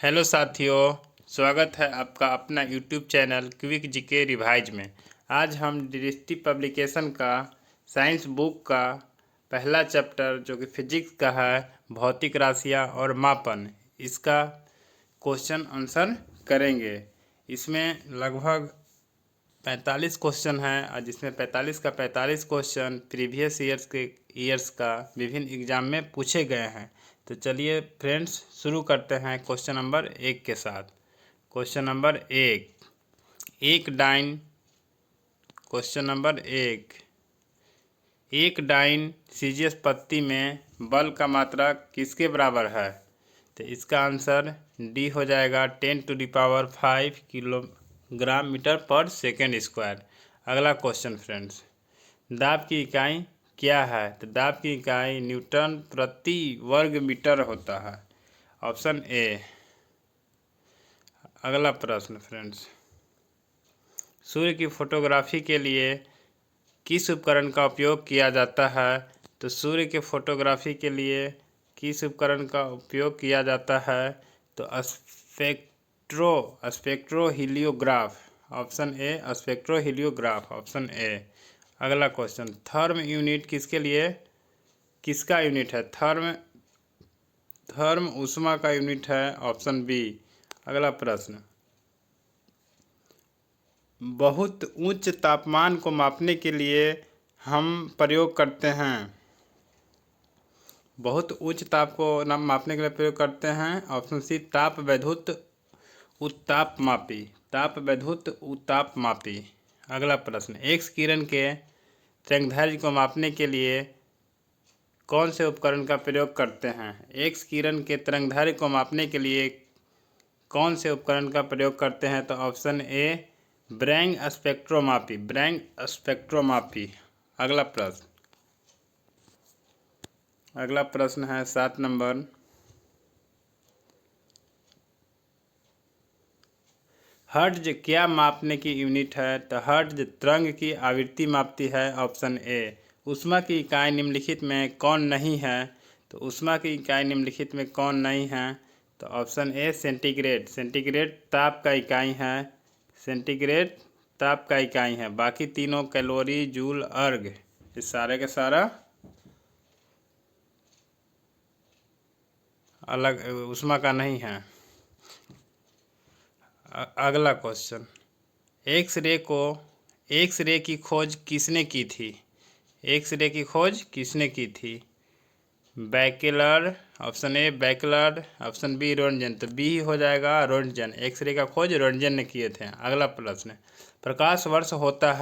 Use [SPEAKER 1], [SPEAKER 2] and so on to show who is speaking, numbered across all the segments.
[SPEAKER 1] Hello साथियों, स्वागत है आपका अपना YouTube channel quick GK revise में। आज हम दृष्टि पब्लिकेशन का साइंस बुक का पहला चैप्टर जो कि फिजिक्स का है, भौतिक राशियाँ और मापन, इसका क्वेश्चन आंसर करेंगे। इसमें लगभग 45 क्वेश्चन हैं और जिसमें 45 का 45 क्वेश्चन प्रीवियस ईयर्स का विभिन्न एग्जाम में पूछे गए हैं। तो चलिए फ्रेंड्स, शुरू करते हैं क्वेश्चन नंबर 1 के साथ। क्वेश्चन नंबर 1, एक डाइन। क्वेश्चन नंबर 1, एक डाइन सीजियस पत्ती में बल का मात्रा किसके बराबर है? तो इसका आंसर डी हो जाएगा 10⁵ किलोग्राम मीटर पर सेकेंड स्क्वायर। अगला क्वेश्चन फ्रेंड्स, दाब की इकाई क्या है? तो दाब की इकाई न्यूटन प्रति वर्ग मीटर होता है, ऑप्शन ए। अगला प्रश्न फ्रेंड्स, सूर्य की फोटोग्राफी के लिए किस उपकरण का उपयोग किया जाता है? तो सूर्य के फोटोग्राफी के लिए किस उपकरण का उपयोग किया जाता है? तो स्पेक्ट्रोहीलियोग्राफ, ऑप्शन ए, स्पेक्ट्रोहीलियोग्राफ, ऑप्शन ए। अगला क्वेश्चन, थर्म यूनिट किसका यूनिट है? थर्म ऊष्मा का यूनिट है, ऑप्शन बी। अगला प्रश्न, बहुत उच्च तापमान को मापने के लिए हम प्रयोग करते हैं। बहुत उच्च ताप को मापने के लिए प्रयोग करते हैं, ऑप्शन सी, ताप वैद्युत उत्तापमापी, ताप वैद्युत उत्तापमापी। अगला प्रश्न, एक्स किरण के तरंगदैर्घ्य को मापने के लिए कौन से उपकरण का प्रयोग करते हैं? एक्स किरण के तरंगदैर्घ्य को मापने के लिए कौन से उपकरण का प्रयोग करते हैं? तो ऑप्शन ए, ब्रैंग स्पेक्ट्रोमापी, ब्रैंग स्पेक्ट्रोमापी। अगला प्रश्न है 7 नंबर, हर्ट्ज क्या मापने की यूनिट है? तो हर्ट्ज तरंग की आवृत्ति मापती है, ऑप्शन ए। ऊष्मा की इकाई निम्नलिखित में कौन नहीं है? तो ऊष्मा की इकाई निम्नलिखित में कौन नहीं है? तो ऑप्शन ए, सेंटीग्रेड। सेंटीग्रेड ताप का इकाई है, सेंटीग्रेड ताप का इकाई है। बाकी तीनों कैलोरी, जूल, अर्ग, इस सारे के सारा अलग ऊष्मा का नहीं है। अगला क्वेश्चन, एक्स रे की खोज किसने की थी? एक्स-रे की खोज किसने की थी? बैकेलर, ऑप्शन ए बैकेलर, ऑप्शन बी रोंटगेन। तो बी ही हो जाएगा, रोंटगेन। एक्स-रे का खोज रोंटगेन ने किए थे। अगला प्रश्न, प्रकाश वर्ष होता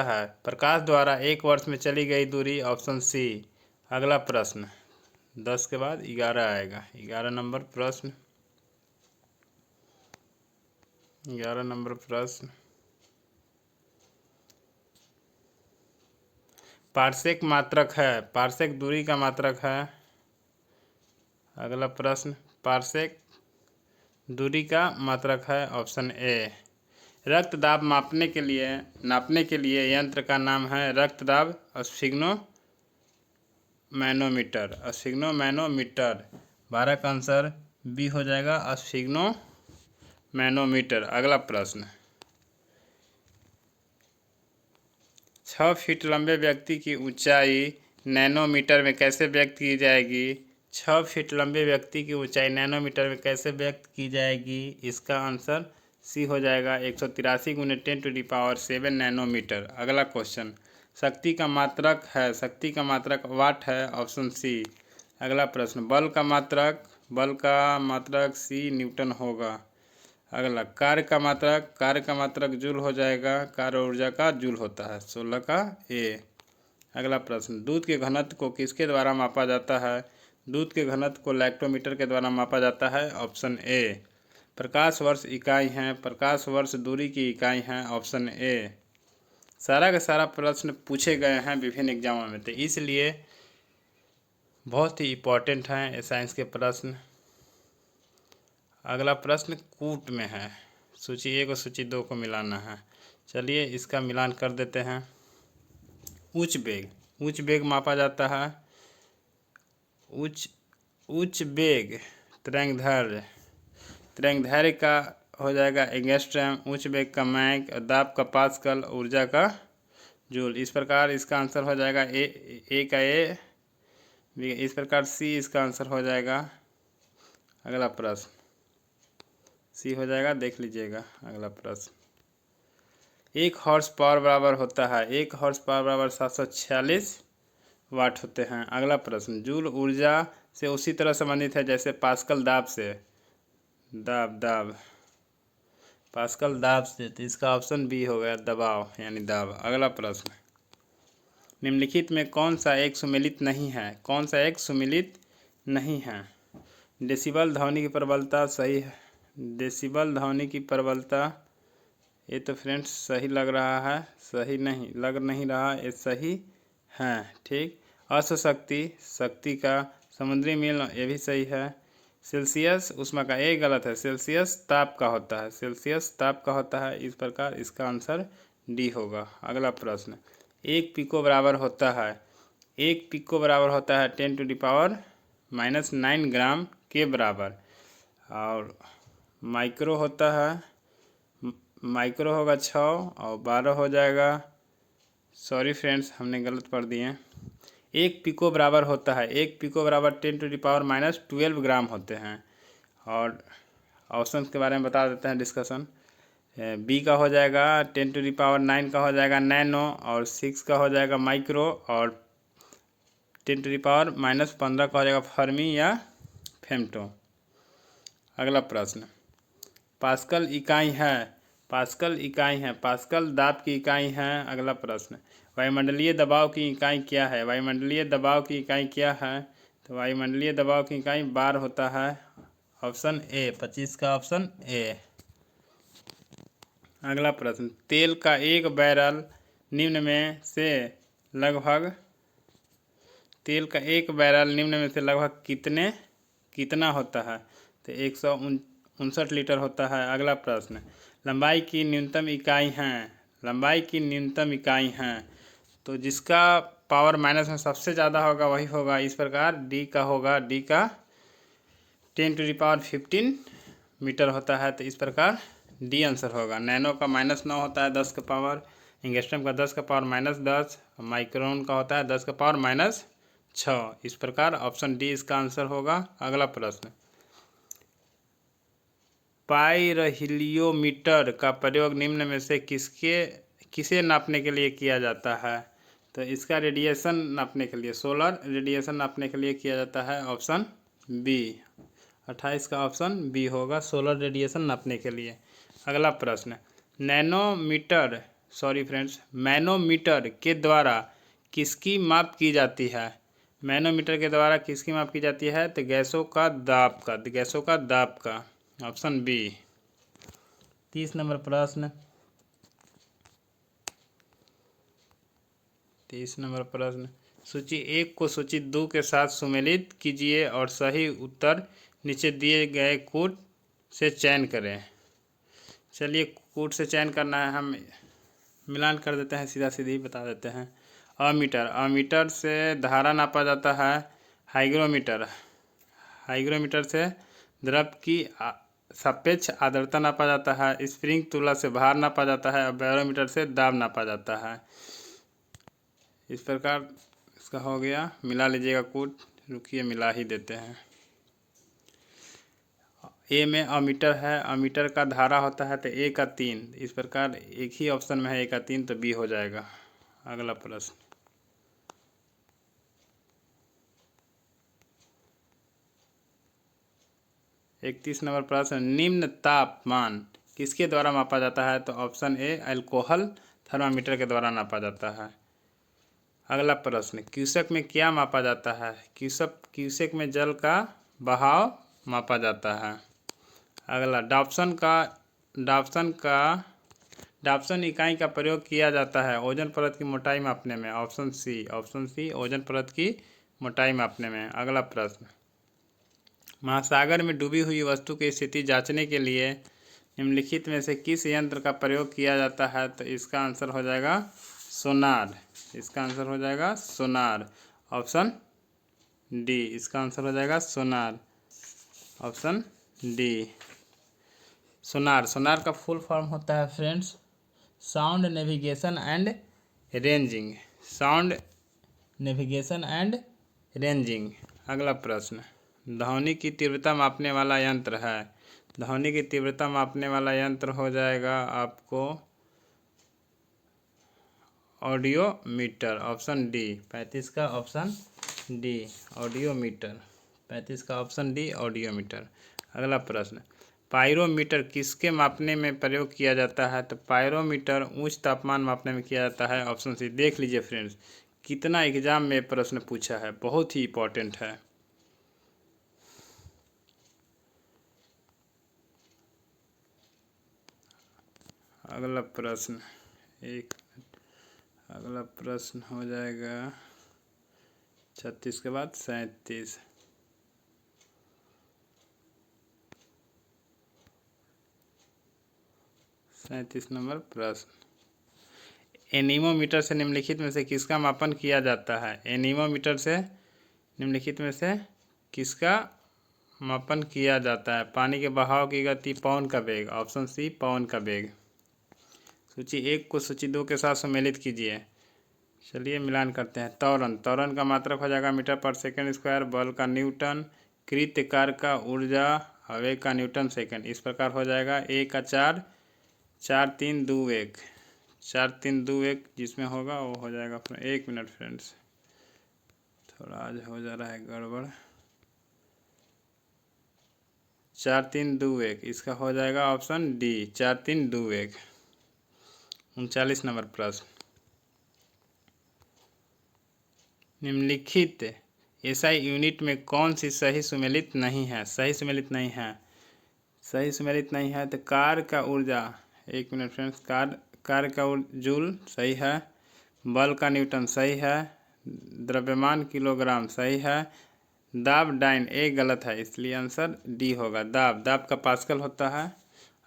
[SPEAKER 1] है, प्रकाश द्वारा एक वर्ष में चली गई दूरी, ऑप्शन सी। अगला प्रश्न, 10 के बाद 11 आएगा। 11 नंबर प्रश्न, 11 नंबर प्रश्न, पार्सेक मात्रक है, पार्सेक दूरी का मात्रक है। अगला प्रश्न, पार्सेक दूरी का मात्रक है, ऑप्शन ए। रक्त दाब नापने के लिए यंत्र का नाम है रक्तदाब स्फिग्नोमैनोमीटर, स्फिग्नोमैनोमीटर। 12 का आंसर बी हो जाएगा, स्फिग्नोमैनोमीटर। अगला प्रश्न, 6 फीट लंबे व्यक्ति की ऊंचाई नैनोमीटर में कैसे व्यक्त की जाएगी? 6 फीट लंबे व्यक्ति की ऊंचाई नैनोमीटर में कैसे व्यक्त की जाएगी? इसका आंसर सी हो जाएगा, 183 × 10⁷ नैनोमीटर। अगला क्वेश्चन, शक्ति का मात्रक वाट है, ऑप्शन सी। अगला प्रश्न, बल का मात्रक सी न्यूटन होगा। अगला, कार्य का मात्रक जूल हो जाएगा, कार्य ऊर्जा का जूल होता है, 16 का ए। अगला प्रश्न, दूध के घनत्व को किसके द्वारा मापा जाता है? दूध के घनत्व को लैक्टोमीटर के द्वारा मापा जाता है, ऑप्शन ए। प्रकाश वर्ष इकाई हैं, प्रकाश वर्ष दूरी की इकाई हैं, ऑप्शन ए। सारा का सारा प्रश्न पूछे गए हैं विभिन्न एग्जामों में, तो इसलिए बहुत ही इम्पोर्टेंट हैं ये साइंस के प्रश्न। अगला प्रश्न कूट में है, सूची 1 और सूची 2 को मिलाना है। चलिए इसका मिलान कर देते हैं। उच्च वेग मापा जाता है, उच्च वेग तरंगधैर्य, तरंगधैर्य का हो जाएगा एंगस्ट्रॉम, उच्च वेग का मैक, दाब का पास्कल, ऊर्जा का जूल। इस प्रकार इसका आंसर हो जाएगा ए का ए, इस प्रकार सी इसका आंसर हो जाएगा। अगला प्रश्न सी हो जाएगा, देख लीजिएगा अगला प्रश्न। 1 हॉर्स पावर बराबर होता है, 1 हॉर्स पावर बराबर 746 वाट होते हैं। अगला प्रश्न, जूल ऊर्जा से उसी तरह संबंधित है जैसे पास्कल दाब से, दाब पास्कल दाब से, तो इसका ऑप्शन बी हो गया, दबाव यानी दाब। अगला प्रश्न, निम्नलिखित में कौन सा एक सुमेलित नहीं है, कौन सा एक सुमेलित नहीं है? डेसिबल ध्वनि की प्रबलता सही है, डेसिबल ध्वनि की प्रबलता, ये तो फ्रेंड्स सही लग रहा है, सही नहीं लग नहीं रहा, ये सही है, ठीक। अश्वशक्ति, शक्ति का, समुद्री मील, ये भी सही है। सेल्सियस उष्मा का, एक गलत है, सेल्सियस ताप का होता है, सेल्सियस ताप का होता है। इस प्रकार इसका आंसर डी होगा। अगला प्रश्न, 1 पिको बराबर होता है, 1 पिको बराबर होता है 10⁻⁹ ग्राम के बराबर। और माइक्रो होता है, माइक्रो होगा 6 और 12 हो जाएगा, सॉरी फ्रेंड्स हमने गलत पढ़ दिए। 1 पिको बराबर होता है, 1 पिको बराबर 10⁻12 ग्राम होते हैं। और ऑप्शन के बारे में बता देते हैं डिस्कशन। बी का हो जाएगा 10⁹ का हो जाएगा नैनो, और 6 का हो जाएगा माइक्रो, और 10⁻⁻15 का हो जाएगा फर्मी या फेम्टो। अगला प्रश्न, पास्कल इकाई है, पास्कल इकाई है, पास्कल दाब की इकाई है। अगला प्रश्न, वायुमंडलीय दबाव की इकाई क्या है, वायुमंडलीय दबाव की इकाई क्या है? तो वायुमंडलीय दबाव की इकाई बार होता है। ऑप्शन ए, 25 का ऑप्शन ए। अगला प्रश्न, तेल का एक बैरल निम्न में से लगभग, तेल का एक बैरल निम्न में से लगभग कितना होता है? तो 159 लीटर होता है। अगला प्रश्न, लंबाई की न्यूनतम इकाई हैं, लंबाई की न्यूनतम इकाई हैं, तो जिसका पावर माइनस में सबसे ज़्यादा होगा वही होगा। इस प्रकार डी का होगा, डी का 10⁻15 मीटर होता है, तो इस प्रकार डी आंसर होगा। नैनो का -9 होता है 10 का पावर, एंगस्ट्रॉम का 10 का पावर -10, माइक्रोन का होता है 10 का पावर -6। इस प्रकार ऑप्शन डी इसका आंसर होगा। अगला प्रश्न, पाइरोहीलियोमीटर का प्रयोग निम्न में से किसे नापने के लिए किया जाता है? तो इसका रेडिएशन नापने के लिए, सोलर रेडिएशन नापने के लिए किया जाता है। ऑप्शन बी, 28 का ऑप्शन बी होगा, सोलर रेडिएशन नापने के लिए। अगला प्रश्न, मैनोमीटर के द्वारा किसकी माप की जाती है? मैनोमीटर के द्वारा किसकी माप की जाती है? तो गैसों का दाब का, गैसों का दाब का। Option B. 30 नंबर प्रश्न, 30 नंबर प्रश्न, सूची 1 को सूची 2 के साथ सुमेलित कीजिए और सही उत्तर नीचे दिए गए कूट से चयन करें। चलिए कूट से चयन करना है, हम मिलान कर देते हैं, सीधा सीधी बता देते हैं। अमीटर, अमीटर से धारा नापा जाता है। हाइग्रोमीटर, हाइग्रोमीटर से द्रव की सापेक्ष आर्द्रता नापा जाता है। स्प्रिंग तुला से भार नापा जाता है। और बैरोमीटर से दाब नापा जाता है। इस प्रकार इसका हो गया, मिला लीजिएगा कूट, रुकिए मिला ही देते हैं। ए में अमीटर है, अमीटर का धारा होता है तो ए का 3, इस प्रकार एक ही ऑप्शन में है ए का 3, तो बी हो जाएगा। अगला प्रश्न, एक 30 नंबर प्रश्न, निम्न तापमान किसके द्वारा मापा जाता है? तो ऑप्शन ए, अल्कोहल थर्मामीटर के द्वारा नापा जाता है। अगला प्रश्न, क्यूसेक में क्या मापा जाता है? क्यूसेक में जल का बहाव मापा जाता है। अगला, डाप्सन इकाई का प्रयोग किया जाता है ओजोन परत की मोटाई मापने में। ऑप्शन सी, ओजोन परत की मोटाई मापने में। अगला प्रश्न, महासागर में डूबी हुई वस्तु की स्थिति जांचने के लिए निम्नलिखित में से किस यंत्र का प्रयोग किया जाता है? तो इसका आंसर हो जाएगा सोनार, इसका आंसर हो जाएगा सोनार। ऑप्शन डी, इसका आंसर हो जाएगा सोनार। Option D. सोनार, सोनार का फुल फॉर्म होता है friends sound navigation and ranging, sound navigation and ranging. अगला प्रश्न, ध्वनि की तीव्रता मापने वाला यंत्र है। ध्वनि की तीव्रता मापने वाला यंत्र हो जाएगा आपको ऑडियोमीटर, ऑप्शन डी। 35 का ऑप्शन डी ऑडियोमीटर, 35 का ऑप्शन डी ऑडियोमीटर। अगला प्रश्न, पायरोमीटर किसके मापने में प्रयोग किया जाता है। तो पायरोमीटर उच्च तापमान मापने में किया जाता है, ऑप्शन सी। देख लीजिए फ्रेंड्स कितना एग्जाम में प्रश्न पूछा है, बहुत ही इंपॉर्टेंट है। अगला प्रश्न अगला प्रश्न हो जाएगा 36 के बाद 37। 37 नंबर प्रश्न, एनीमोमीटर से निम्नलिखित में से किसका मापन किया जाता है। एनीमोमीटर से निम्नलिखित में से किसका मापन किया जाता है। पानी के बहाव की गति, पवन का वेग, ऑप्शन सी पवन का वेग। सूची 1 को सूची 2 के साथ सम्मिलित कीजिए। चलिए मिलान करते हैं। त्वरण, त्वरण का मात्रक हो जाएगा मीटर पर सेकंड स्क्वायर, बल का न्यूटन, कृत्य कार्य का ऊर्जा, आवेग का न्यूटन सेकंड। इस प्रकार हो जाएगा 1 का 4, 4 3 2 1, 4 3 2 1 जिसमें होगा वो हो जाएगा। 1 मिनट फ्रेंड्स, थोड़ा आज हो जा रहा है गड़बड़। 4 3 2 1 इसका हो जाएगा ऑप्शन डी 4 3 2 1। 39 नंबर प्रश्न, निम्नलिखित एसआई यूनिट में कौन सी सही सुमेलित नहीं है। सही सुमेलित नहीं है, सही सुमेलित नहीं है तो कार्य का ऊर्जा, 1 मिनट फ्रेंड्स, कार्य का जूल सही है, बल का न्यूटन सही है, द्रव्यमान किलोग्राम सही है, दाब डाइन ए गलत है, इसलिए आंसर डी होगा। दाब का पास्कल होता है।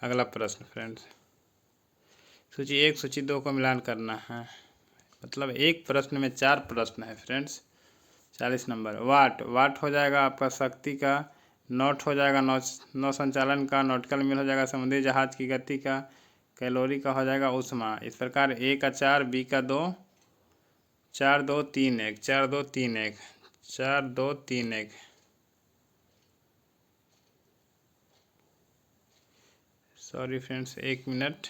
[SPEAKER 1] अगला प्रश्न फ्रेंड्स, सूची 1 सूची 2 को मिलान करना है, मतलब एक प्रश्न में 4 प्रश्न है फ्रेंड्स। 40 नंबर, वाट हो जाएगा आपका शक्ति का, नॉट हो जाएगा नौ संचालन का, नॉटिकल मील हो जाएगा समुद्री जहाज की गति का, कैलोरी का हो जाएगा उष्मा। इस प्रकार ए का 4, बी का 2, 4 2 3 1, 4 2 3 1, 4 2 3 1। सॉरी फ्रेंड्स 1 मिनट,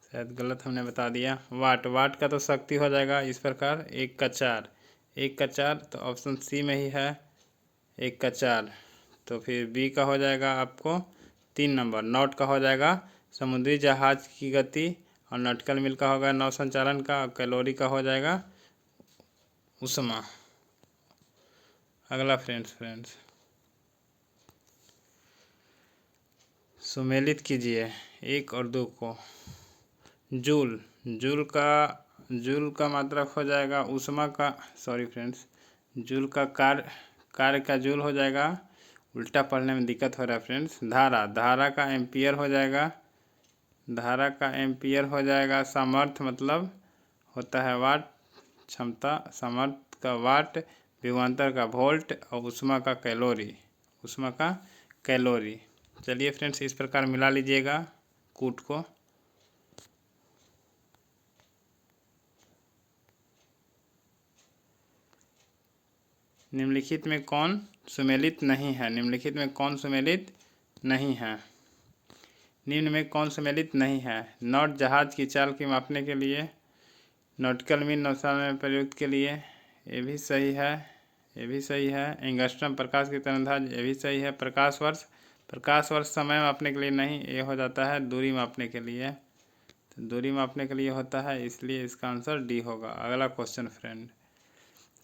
[SPEAKER 1] शायद गलत हमने बता दिया। वाट का तो शक्ति हो जाएगा इस प्रकार 1 का 4, 1 का 4 तो ऑप्शन सी में ही है 1 का 4। तो फिर बी का हो जाएगा आपको 3 नंबर, नॉट का हो जाएगा समुद्री जहाज की गति, और नॉटिकल मील का होगा नौ संचालन का, और कैलोरी का हो जाएगा उष्मा। अगला फ्रेंड्स सुमेलित कीजिए 1 और 2 को। जूल का मात्रक हो जाएगा उष्मा का, सॉरी फ्रेंड्स, जूल का कार्य का जूल हो जाएगा, उल्टा पढ़ने में दिक्कत हो रहा है फ्रेंड्स। धारा का एम्पियर हो जाएगा, धारा का एम्पियर हो जाएगा। सामर्थ्य मतलब होता है वाट, क्षमता, सामर्थ्य का वाट, विभवांतर का वोल्ट, और उष्मा का कैलोरी। चलिए फ्रेंड्स इस प्रकार मिला लीजिएगा कूट को। निम्नलिखित में कौन सुमेलित नहीं है। निम्नलिखित में कौन सुमेलित नहीं है। निम्न में कौन सुमेलित नहीं है। नॉट जहाज की चाल की मापने के लिए, नॉटिकल मील नौसेना में प्रयुक्त के लिए, ये भी सही है, ये भी सही है। एंगस्ट्रम प्रकाश की तरंगदैर्घ्य, ये भी सही है। प्रकाश वर्ष समय मापने के लिए नहीं, ये हो जाता है दूरी मापने के लिए, तो दूरी मापने के लिए होता है, इसलिए इसका आंसर डी होगा। अगला क्वेश्चन फ्रेंड,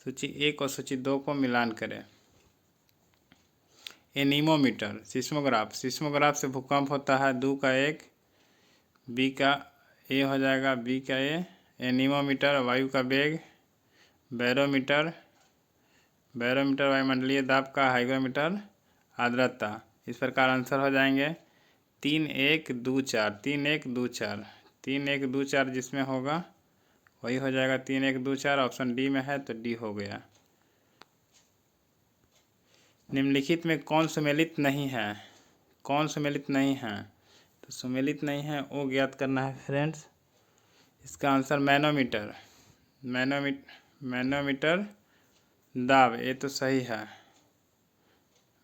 [SPEAKER 1] सूची 1 और सूची 2 को मिलान करें। एनीमोमीटर, सिस्मोग्राफ से भूकंप होता है 2 का 1, बी का ए हो जाएगा, बी का ए। एनीमोमीटर वायु का वेग, बैरोमीटर वायुमंडलीय दाब का, हाइग्रोमीटर आर्द्रता। इस प्रकार आंसर हो जाएंगे 3 1 2 4, 3 1 2 4, 3 1 2 4 जिसमें होगा वही हो जाएगा 3 1 2 4, ऑप्शन डी में है तो डी हो गया। निम्नलिखित में कौन सुमेलित नहीं है? कौन सुमेलित नहीं है? तो सुमेलित नहीं है वो ज्ञात करना है फ्रेंड्स। इसका आंसर मैनोमीटर। मैनोमीटर दाब, ये तो सही है।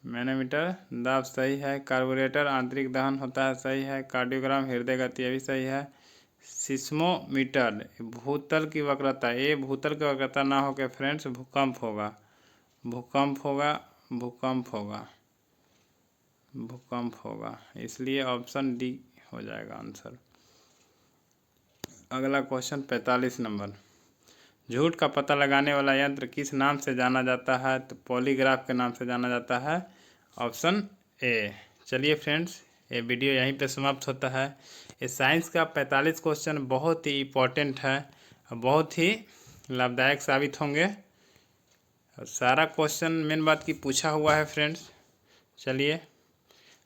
[SPEAKER 1] मैनोमीटर दाब सही है। कार्बोरेटर आंतरिक दहन होता है, सही है। कार्डियोग्राम हृदय गति, ये भी सही है। सिस्मोमीटर भूतल की वक्रता, ये भूतल की वक्रता ना होकर फ्रेंड्स भूकंप होगा। भूकंप होगा, भूकंप होगा, भूकंप होगा, इसलिए ऑप्शन डी हो जाएगा आंसर। अगला क्वेश्चन 45 नंबर। झूठ का पता लगाने वाला यंत्र किस नाम से जाना जाता है? तो पॉलीग्राफ के नाम से जाना जाता है, ऑप्शन ए। चलिए फ्रेंड्स, ये वीडियो यहीं पे समाप्त होता है। ये साइंस का 45 क्वेश्चन बहुत ही इम्पोर्टेंट है और बहुत ही लाभदायक साबित होंगे। और सारा क्वेश्चन मेन बात की पूछा हुआ है फ्रेंड्स। चलिए,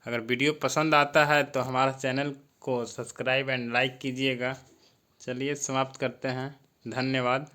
[SPEAKER 1] अगर वीडियो पसंद आता है तो हमारा चैनल को सब्सक्राइब एंड लाइक कीजिएगा। चलिए समाप्त करते हैं, धन्यवाद।